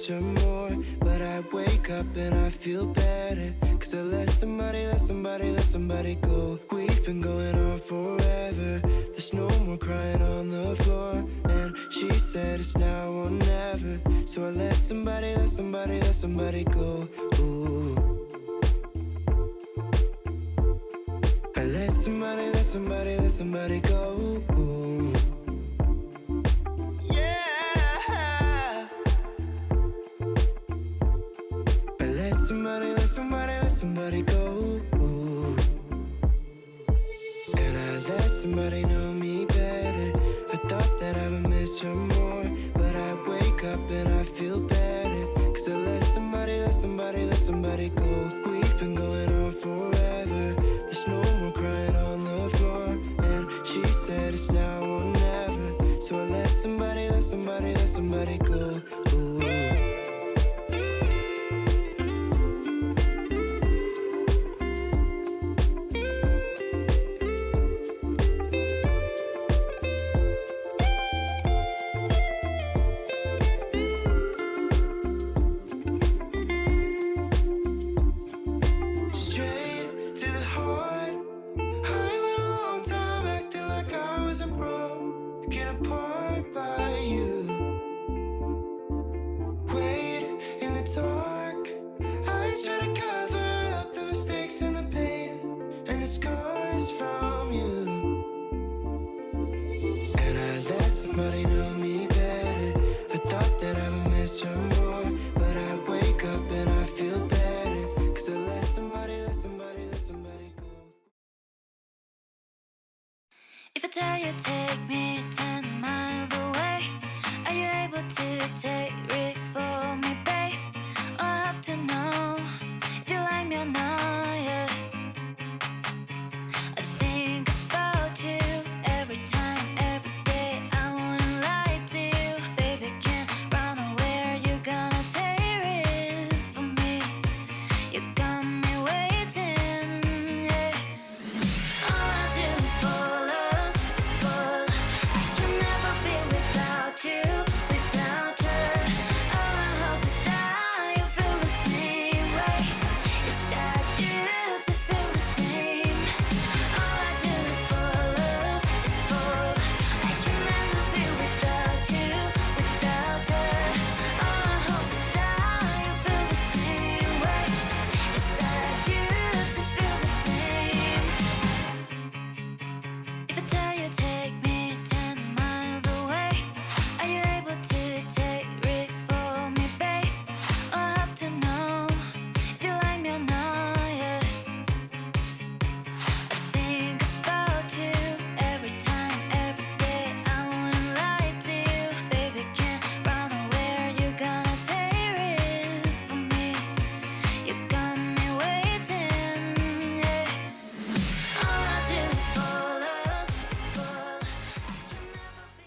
missed you more. But I wake up and I feel better, 'cause I let somebody go. We've been going on forever. There's no more crying on the floor. And she said it's now or never. So I let somebody go. Ooh. I let somebody go. Ooh. Yeah. I let somebody go. Ooh. And I let somebody know me better. I thought that I would miss you more, but I wake up and I feel better, 'cause I let somebody go. We've been going on forever. There's no more crying on the floor. And she said it's now or never. So I let somebody go. Ooh. Somebody know me better. I thought that I would miss you more, but I wake up and I feel better, 'cause I let somebody go. If I tell you take me 10 miles away, are you able to take risks for me, babe? I have to know if you like me or not, yeah. I think about you every time, every day. I wanna lie to you, baby, can't run away. You gonna take risks for me. You got me waiting, yeah. All I do is fall. I can never be without you, without you. All I hope is that you feel the same way. Is that you to feel the same? All I do is fall. I can never be without you, without you. All I hope is that you feel the same way. Is that you to feel the same? If I tell you take me 10 miles away, are you able to take risks for me, babe? I have to know if you like me or not, yeah. I think about you every time, every day. I wanna lie to you, baby, can't run away. You gonna take risks for me. You got me waiting, yeah. All I do is fall. I can never be.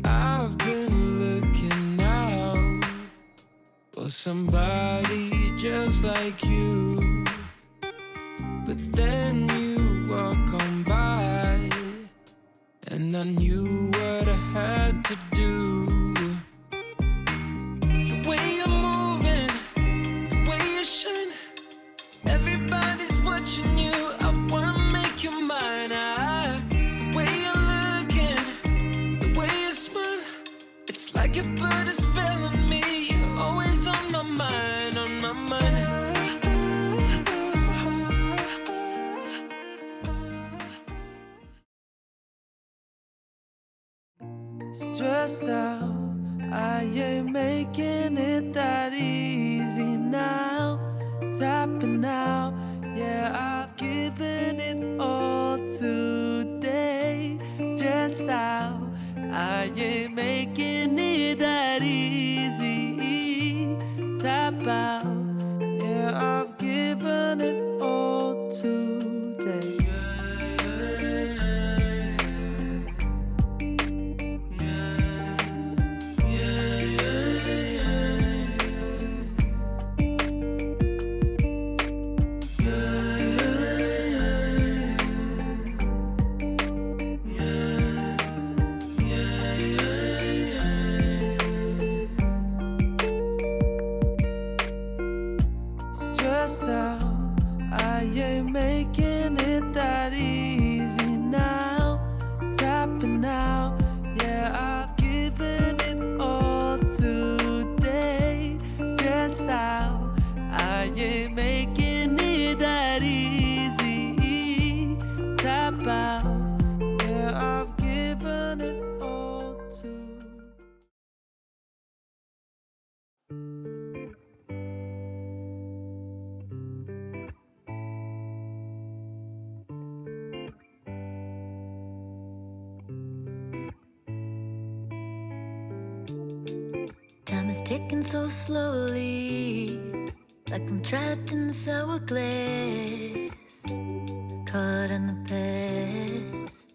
I've been looking out for somebody just like you, but then you walk on by, and I knew what I had to do. The way you're moving, the way you shine, everybody's watching you. I wanna make you mine. The way you're looking, the way you smile, it's like you put a spell on me. You're always on my mind, on my mind. Stressed out, I ain't making it that easy now. Tapping out, yeah, I've given it all today. Stressed out, I ain't making it that easy. Tap out, yeah, I've given it all today. now. Yeah, I've given it all today. Stressed out, I ain't making it that easy. Tap out, yeah, I've given it all to. Time is ticking so slowly, like I'm trapped in this hourglass, caught in the past.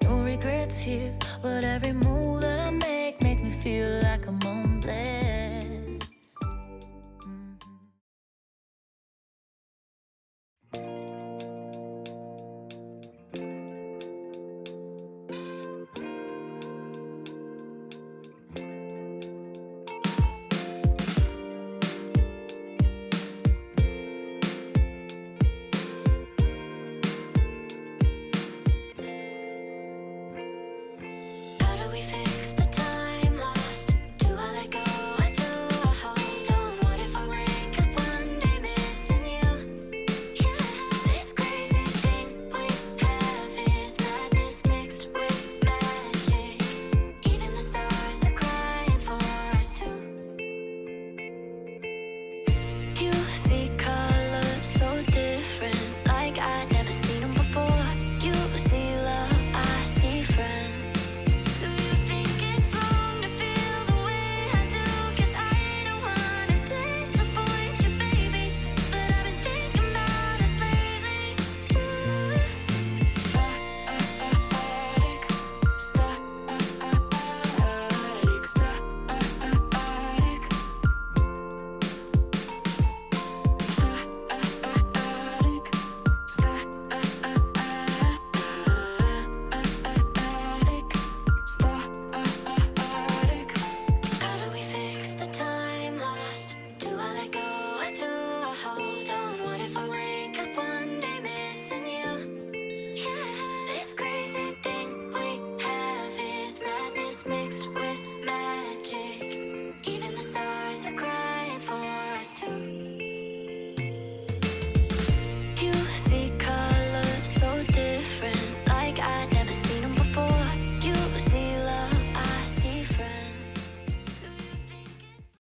No regrets here, but every move that I make makes me feel like I'm on